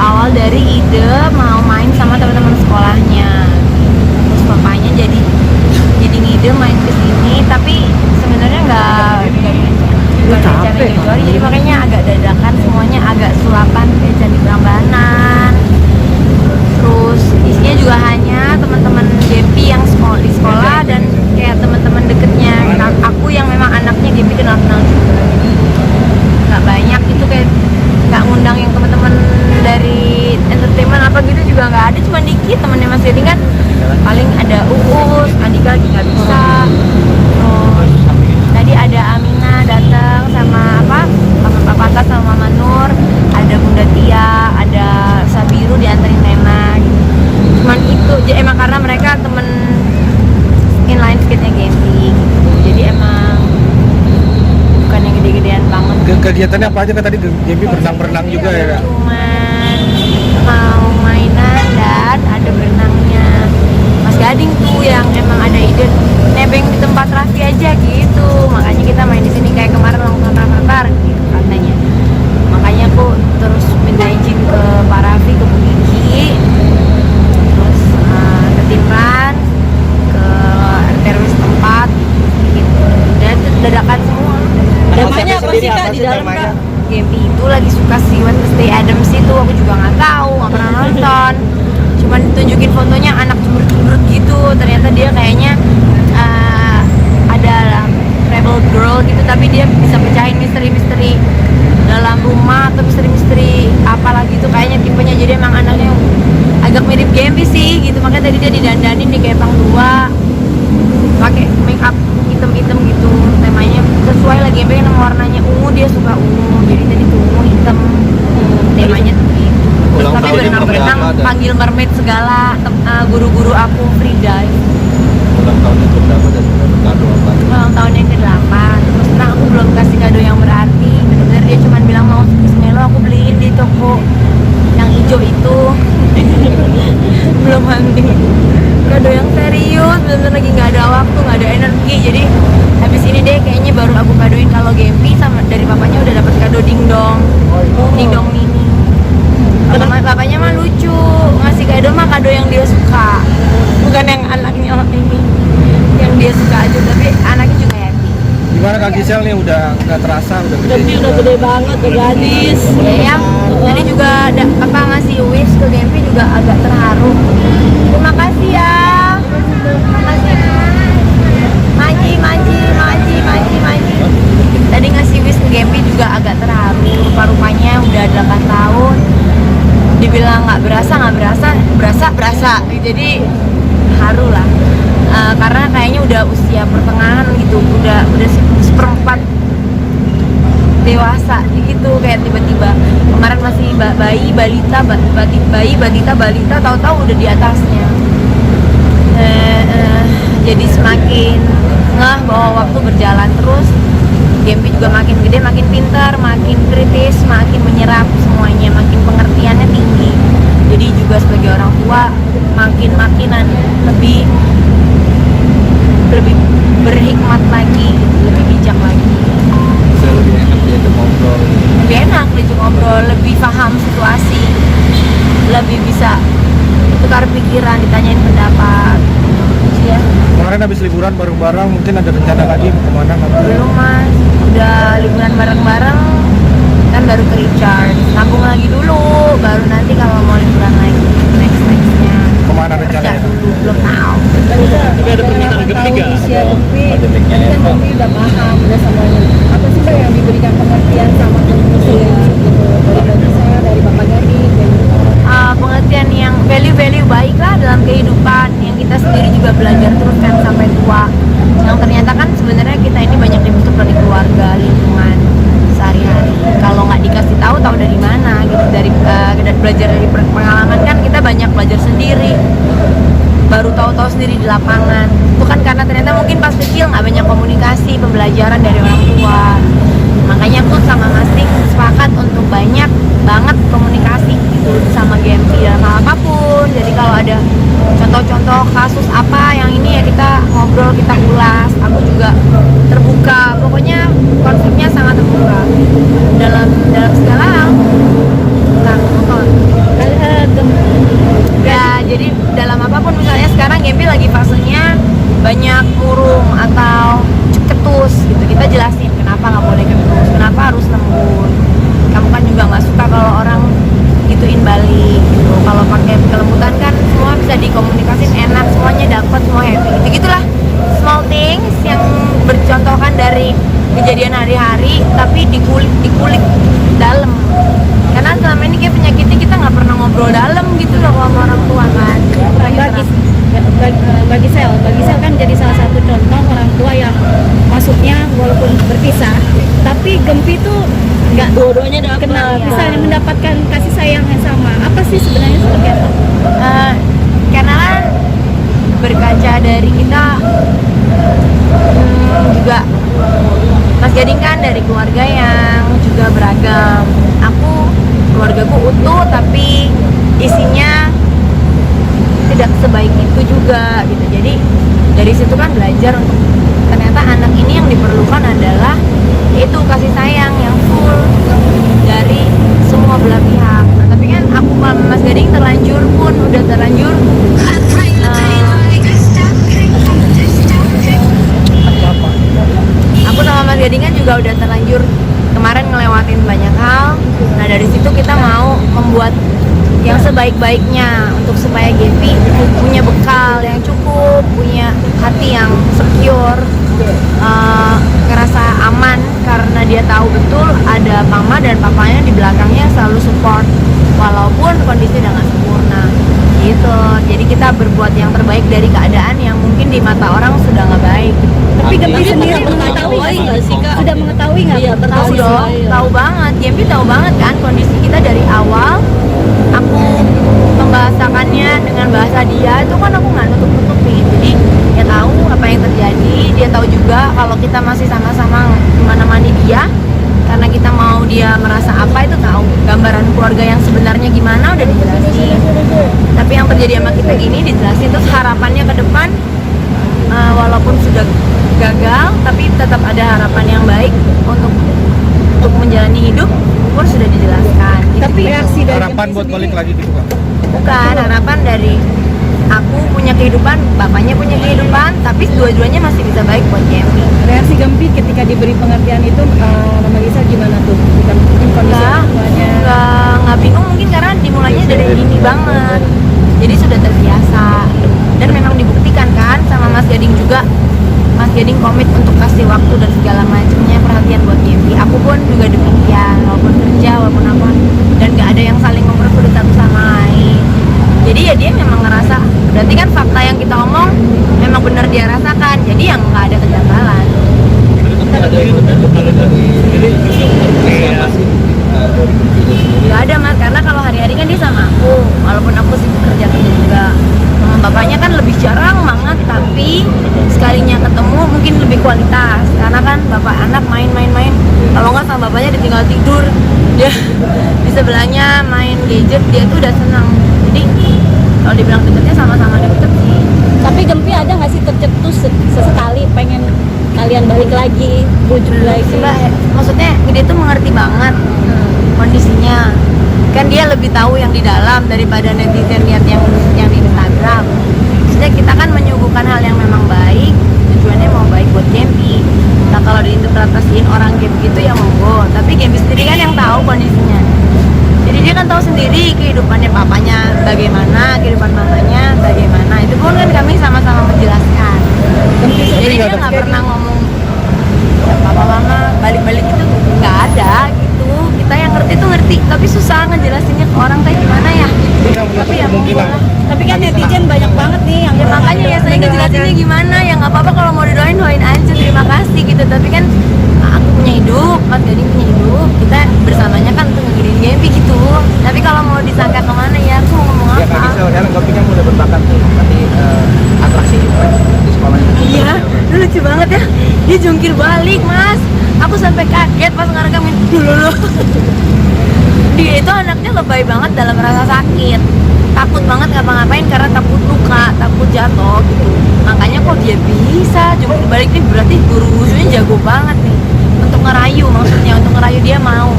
berawal dari ide mau main sama teman-teman sekolahnya. Terus papanya jadi ngide main ke sini, tapi sebenarnya nggak rencana gitu. Jadi makanya agak dadakan, semuanya agak sulapan kayak Candi Prambanan. Terus isinya juga hanya teman-teman Gempi yang di sekolah dan kayak teman-teman deketnya aku yang memang anaknya Gempi kenal-kenal juga. Jadi nggak banyak itu, kayak nggak ngundang yang teman-teman dari entertainment apa gitu juga nggak ada, cuma dikit temennya Mas Dedi kan. Paling ada Uus, Andika lagi nggak bisa. Terus tadi ada Amina datang sama Papa Atas sama Mama Nur, ada Bunda Tia, ada Sabiru dianterin Nena gitu. Cuman itu emang karena mereka temen inline skate-nya Gempi gitu. Jadi emang bukan yang gede-gedean banget. Kegiatannya apa aja kan tadi Gempi berenang juga ya? Cuman mau mainan dan ada berenangnya. Mas Gading tuh yang emang ada ide nebeng di tempat Raffi aja gitu. Makanya kita main di sini kayak kemarin langsung Rafathar gitu katanya. Makanya aku terus minta izin ke Pak Raffi, ke Bu Kiki, terus ke Timran, ke RTRW setempat gitu. Dan itu dadakan semua. Namanya apa sih Kak di dalam Kak? Gempi itu lagi suka si Wednesday Addams itu, aku juga nggak tahu, nggak pernah nonton. Cuman ditunjukin fotonya anak cemberut-cemberut gitu. Ternyata dia kayaknya ada rebel girl gitu, tapi dia bisa pecahin misteri-misteri dalam rumah atau misteri-misteri apalah gitu kayaknya tipenya. Jadi emang anaknya agak mirip Gempi sih gitu. Makanya tadi dia didandanin di Kepang 2 pakai make up hitam-hitam gitu. Temanya sesuai lagi, Gempi kan warnanya ungu, dia suka ungu. Jadi tadi tuh ungu hitam. Temanya tuh gitu. Terus tapi berenang-berenang panggil mermaid segala. Guru-guru aku free dive. Ulang tahunnya berapa dan kado apa? Ulang tahun yang ke-8. Terus terang aku belum kasih kado yang berarti. Bener-bener dia cuma bilang mau Bismillah, aku beliin di toko yang hijau itu. Belum mandi. Kado yang serius, bener-bener lagi nggak ada waktu, nggak ada energi. Jadi habis ini deh kayaknya baru aku kadoin. Kalau Gempi sama dari papanya udah dapat kado dingdong mini. Sama papanya mah lucu, ngasih kado mah kado yang dia suka, bukan yang anaknya ini yang dia suka aja, tapi anaknya juga happy. Gimana Kak Gisel nih, udah nggak terasa udah gede? Gempi udah gede banget, udah gadis. Ya, yang tadi juga ngasih wish ke Gempi juga agak terharu. Terima kasih ya. Makasih. Manji. Tadi ngasih wish ke Gempi juga agak terharu. Rupa-rupanya udah 8 tahun. Dibilang nggak berasa. Jadi haru lah. Karena kayaknya udah usia pertengahan gitu, udah seperempat dewasa gitu, kayak tiba-tiba kemarin masih bayi balita, tahu-tahu udah di atasnya. Jadi semakin ngeh bahwa waktu berjalan terus. Gempi juga makin gede, makin pintar, makin kritis, makin menyerap semuanya, makin pengertiannya tinggi. Jadi juga sebagai orang tua makinan lebih berhikmat lagi, lebih bijak lagi. Saya lebih enak diajak ngobrol. Lebih enak diajak ngobrol, lebih paham situasi, lebih bisa tukar pikiran, ditanyain pendapat. Ya. Kemarin habis liburan bareng-bareng, mungkin ada rencana lagi mau kemana? Belum Mas, udah liburan bareng-bareng kan baru ke recharge, nabung lagi dulu, baru nanti kalau mau liburan lagi nextnya. Kemana Kerja rencananya? dulu, belum tahu. Tapi ada permintaan Gempi nggak? Usia Gempi, kan Gempi udah paham, udah semuanya. Apa sih Mbak yang diberikan pengertian sama usia gitu dari saya, dari Bapak Gading, dan Pengertian yang value-value baik lah dalam kehidupan yang kita sendiri juga belajar terus kan sampai tua. Yang ternyata kan sebenarnya kita ini banyak dibentuk dari keluarga, lingkungan sehari-hari. Kalau nggak dikasih tahu dari mana gitu, dari belajar dari pengalaman kan kita banyak belajar sendiri, baru tahu-tahu sendiri di lapangan. Itu kan karena ternyata mungkin pas kecil nggak banyak komunikasi, pembelajaran dari orang tua. Makanya aku sama Mas Dik sepakat untuk banyak banget komunikasi gitu sama Gempi dalam hal apapun. Jadi kalau ada contoh-contoh kasus apa yang ini ya kita ngobrol, kita ulas. Aku juga terbuka, pokoknya konsepnya sangat terbuka dalam segala hal. Nonton maksudnya banyak murung atau ketus gitu. Kita jelasin kenapa nggak boleh ketus, kenapa harus lembut. Kamu kan juga nggak suka kalau orang gituin balik gitu. Kalau pakai kelembutan kan semua bisa dikomunikasin enak, semuanya dapat, semua happy gitu gitulah. Small things yang bercontohkan dari kejadian hari-hari tapi dikulik dalam. Karena selama ini kayak penyakitnya kita nggak pernah ngobrol dalam gitu loh sama orang tua kan. Bagi sel kan jadi salah satu contoh orang tua yang maksudnya walaupun berpisah tapi Gempi tuh nggak Dua-duanya dapat. kenal Iya. misalnya mendapatkan kasih sayang yang sama. Apa sih sebenarnya seperti apa? Karena kan berkaca dari kita juga Mas Gading kan dari keluarga yang juga beragam. Aku keluargaku utuh tapi isinya tidak sebaik itu juga gitu. Jadi dari situ kan belajar untuk ternyata anak ini yang diperlukan adalah itu kasih sayang yang full dari semua belah pihak. Nah, tapi kan aku sama Mas Gading udah terlanjur aku sama Mas Gading kan juga udah terlanjur kemarin ngelewatin banyak hal. Nah dari situ kita mau membuat yang sebaik-baiknya untuk supaya Gempi punya bekal yang cukup, punya hati yang secure, ngerasa aman karena dia tahu betul ada mama dan papanya di belakangnya selalu support walaupun kondisi udah nggak sempurna gitu. Jadi kita berbuat yang terbaik dari keadaan yang mungkin di mata orang sudah nggak baik. Tapi Gempi Tapi sendiri pernah mengetahui mengetahui nggak nggak sih, Kak? Sudah mengetahui nggak? Iya, Tahu Persis, dong, iya. tahu banget. Gempi tahu banget kan kondisi kita dari awal. Aku membahasakannya dengan bahasa dia itu kan aku nggak nutup-nutupin. Jadi dia tahu apa yang terjadi. Dia tahu juga kalau kita masih sama-sama menemani dia karena kita mau dia merasa apa itu tahu. Gambaran keluarga yang sebenarnya gimana udah dijelasin. Tapi yang terjadi sama kita gini dijelasin. Terus harapannya ke depan walaupun sudah gagal tapi tetap ada harapan yang baik untuk menjalani hidup pun sudah dijelaskan gitu. Tapi reaksi dari Harapan Gempi buat sendiri- balik lagi gitu kan. bukan harapan dari aku punya kehidupan, bapaknya punya kehidupan, tapi dua-duanya masih bisa baik buat Gempi. Reaksi Gempi ketika diberi pengertian itu Mama Lisa gimana tuh? Bukan mungkin kondisi orang tuanya. Nggak bingung mungkin karena dimulainya dari dini banget, jadi sudah terbiasa dan memang dibuktikan kan sama Mas Gading juga. Mas Gading komit untuk kasih waktu dan segala macamnya perhatian buat Gempi. Aku pun juga demikian, walaupun kerja, walaupun apa, dan nggak ada yang saling mempersulit satu sama lain. Jadi ya dia memang ngerasa, berarti kan fakta yang kita omong memang benar dia rasakan. Jadi yang nggak ada kejanggalan. Gak ada mas, karena kalau hari-hari kan dia sama aku, walaupun aku sibuk kerja juga. Sama bapaknya kan lebih jarang banget, tapi sekalinya ketemu mungkin lebih kualitas. Karena kan bapak anak main-main, kalau nggak sama bapaknya ditinggal tidur, dia di sebelahnya main gadget, dia tuh udah senang. Jadi kalau dibilang deketnya sama-sama deket sih. Tapi Gempi ada nggak sih tercetus sesekali pengen kalian balik lagi, bujuk lagi? Mbak, maksudnya dia tuh mengerti banget kondisinya. Kan dia lebih tahu yang di dalam daripada netizen lihat yang di Instagram. Maksudnya kita kan menyuguhkan hal yang memang baik, tujuannya mau baik buat Gempi. Nah kalau diinterpretasiin orang Gempi itu ya monggo, tapi Gempi sendiri kan yang tahu kondisinya. Jadi dia kan tahu sendiri kehidupannya papanya bagaimana, kehidupan mamanya bagaimana. Itu pun kan kami sama-sama menjelaskan. Jadi dia nggak pernah ngomong ya, papa mama balik-balik itu nggak ada gitu. Kita yang ngerti tuh ngerti, tapi susah ngejelasinnya ke orang kayak gimana ya. Tapi ya monggo lah. Tapi kan netizen banyak banget nih yang Ya makanya ya saya ngejelasinnya gimana ya, nggak apa-apa kalau mau didoain aja, terima kasih gitu. Tapi kan aku punya hidup, Mas Gading punya hidup, kita bersamanya kan untuk ngegedein Gempi gitu. Tapi kalau mau disangka kemana ya aku mau ngomong Ya apa? kan sekarang Gempi kan udah berbakat tuh nanti atraksi juga di sekolahnya. Iya, lu lucu banget ya. Dia jungkir balik, Mas. Aku sampai kaget pas ngerekam dulu. Dia itu anaknya lebay banget dalam rasa sakit. Takut banget ngapa-ngapain karena takut luka, takut jatuh gitu. Makanya kok dia bisa jungkir balik nih, berarti guru wusunya jago banget nih. Untuk ngerayu, maksudnya untuk ngerayu dia mau.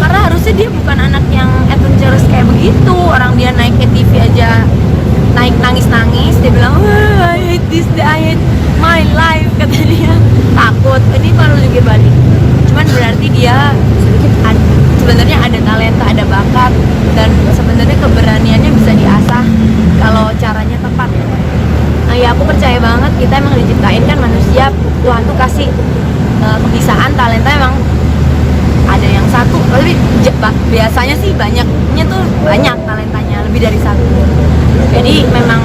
Karena harusnya dia bukan anak yang adventurous kayak begitu. Orang dia naik ke TV aja naik nangis-nangis, dia bilang wah hate my life, kata dia. Takut, ini baru jungkir balik. Cuman berarti dia sebenarnya ada talenta, ada bakat, dan sebenarnya keberaniannya bisa diasah kalau caranya tepat. Nah, ya aku percaya banget kita emang diciptain kan manusia, Tuhan tuh kasih kebisaan, talenta emang ada yang satu, tapi biasanya sih banyaknya tuh banyak talentanya, lebih dari satu. Jadi memang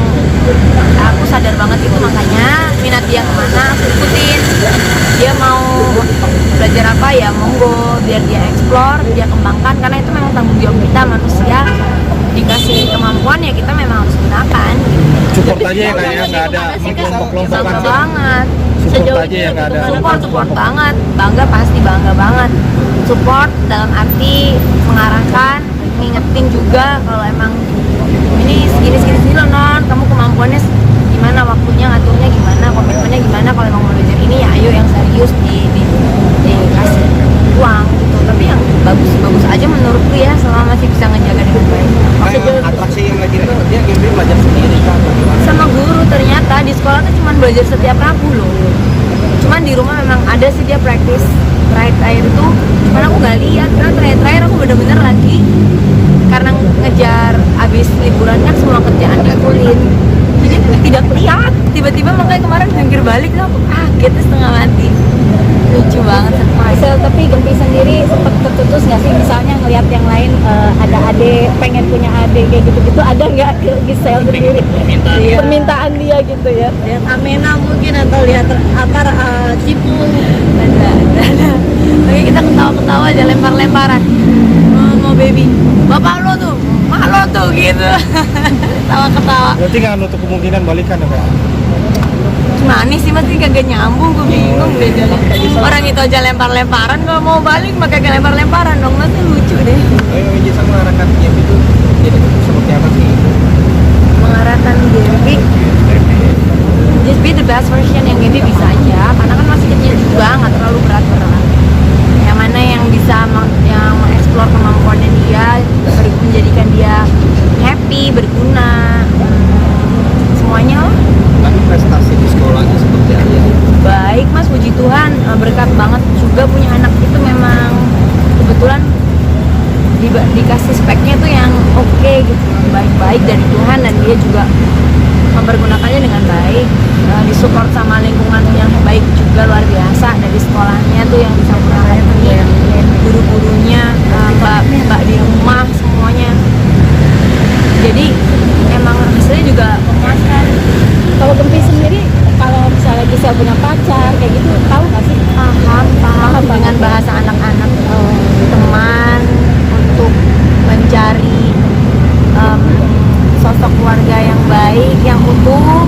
aku sadar banget itu, makanya minat dia kemana aku ikutin. Dia mau belajar apa ya monggo, biar dia explore, dia kembangkan, karena itu memang tanggung jawab kita manusia. Dikasih kemampuan ya kita memang harus gunakan. Support aja ya kayaknya nggak ada kelompok-kelompok Bangga kan. banget. Support aja ya nggak ada. Support banget, bangga pasti bangga banget. Support dalam arti mengarahkan, ngingetin juga kalau emang ini segini loh non, kamu kemampuannya gimana, waktunya ngaturnya gimana, komitmennya gimana, kalau emang mau belajar ini ya ayo yang serius dikasih uang gitu. Tapi yang bagus aja menurutku ya, selama masih bisa ngejaga dengan baik. Atraksi yang lagi itu dia game belajar sendiri kan, bagaimana? Sama guru, ternyata di sekolah tuh cuma belajar setiap Rabu loh. Cuman di rumah memang ada sih dia praktis terakhir itu, cuman aku nggak lihat karena terakhir aku bener-bener lagi karena ngejar abis liburan kan semua kerjaan dikulit, jadi tidak lihat. Tiba-tiba makanya kemarin jungkir balik tuh aku kaget setengah mati. Lucu banget surprise. Tapi Gempi sendiri sempat tertutus nggak sih, misalnya ngelihat yang lain ada adik, pengen punya adik kayak gitu-gitu, ada nggak ke Gisel sendiri permintaan dia gitu ya? Lihat Amena mungkin, atau lihat Cipu. Ada. Oke, kita ketawa-ketawa aja, lempar-lemparan. Mau baby, bapak lo tuh, mak lo tuh gitu. Ketawa-ketawa. Berarti nggak nutup kemungkinan balikan ya kak? Gimana sih, masih kagak nyambung, gue bingung deh. Orang itu aja lempar-lemparan, kalau mau balik maka kagak lempar-lemparan dong, nanti lucu deh. Jisa mengarahkan game itu jadi seperti apa sih? Mengarahkan Gaby, just be the best version yang Gaby bisa aja, karena kan masih kecil juga, nggak terlalu berat-berat. Yang mana yang bisa yang mengeksplor kemampuannya dia, menjadikan dia happy, berguna, semuanya lah. Tapi prestasi di sekolahnya seperti apa? Baik mas, puji Tuhan, berkat banget juga punya anak itu. Memang kebetulan dikasih speknya tuh yang oke gitu, baik-baik dari Tuhan, dan dia juga mempergunakannya dengan baik. Disupport sama lingkungan yang baik juga, luar biasa. Dari sekolahnya tuh yang bisa mengerti, guru-gurunya, mbak di rumah, semuanya. Jadi emang hasilnya juga memuaskan. Kalau Gempi sendiri, kalau misalnya Gisel punya pacar kayak gitu, tahu nggak sih? Paham dengan bahasa anak-anak. Teman untuk mencari sosok keluarga yang baik, yang utuh.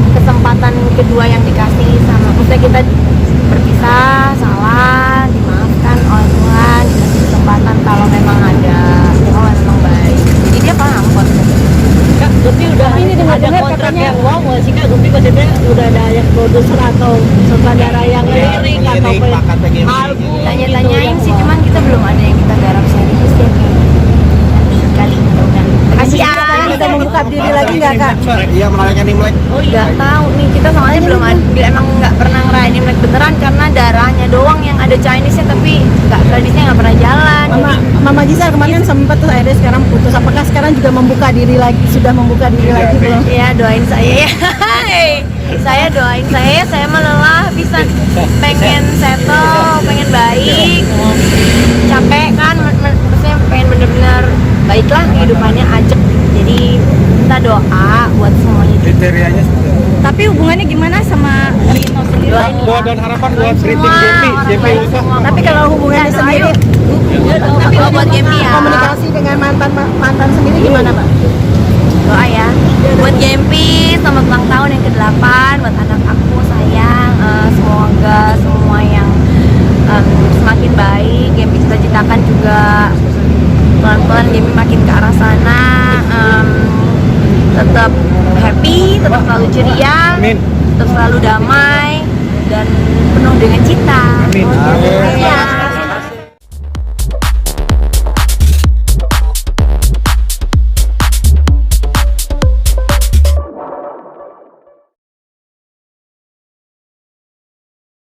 Kesempatan kedua yang dikasih sama, maksudnya kita berpisah, salah, dimaafkan oleh Tuhan, dikasih kesempatan kalau memang ada, kalau memang baik. Jadi dia paham konsepnya. Kak, Gempi udah Tapi ini ada dengar-dengar kontrak katanya- yang wow nggak sih Kak? Gempi maksudnya udah ada yang produser atau sutradara yang lirik atau pakatnya game album Tanya-tanyain gitu, sih, yang cuman kita belum ada yang kita garap serius ya kayaknya. Nanti kali mudah-mudahan. Kasih Kita membuka diri lagi nggak kak? Iya, merayakan Imlek. Nggak tahu nih, kita soalnya belum ada, emang nggak pernah ngerayain Imlek beneran karena darahnya doang yang ada Chinese-nya, tapi nggak, tradisinya nggak pernah jalan. Mama Gisel kemarin sempat tuh akhirnya sekarang putus. Apakah sekarang juga membuka diri lagi? Sudah membuka diri lagi belum? Ya doain saya ya. Saya doain saya mah lelah bisa, pengen settle, pengen baik, capek kan, maksudnya pengen bener-bener baiklah kehidupannya, ajak. Jadi kita doa buat semuanya. Kriterianya seperti apa? Tapi hubungannya gimana sama Rino sendiri? Doain Doa dan harapan buat Kritik semua Gempi, orang Gempi baik Ulfa. semua. Tapi kalau hubungannya Dan sendiri, tapi kalau buat Gempi ya, komunikasi dengan mantan sendiri gimana Pak? doa ya buat Gempi, selamat ulang tahun yang ke-8 buat anak aku sayang. Semoga semua yang semakin baik, Gempi cita-citakan juga pelan-pelan Gempi makin ke arah sana. Tetap happy, tetap selalu ceria, Amin. tetap selalu damai dan penuh dengan cinta. Amin. Ya.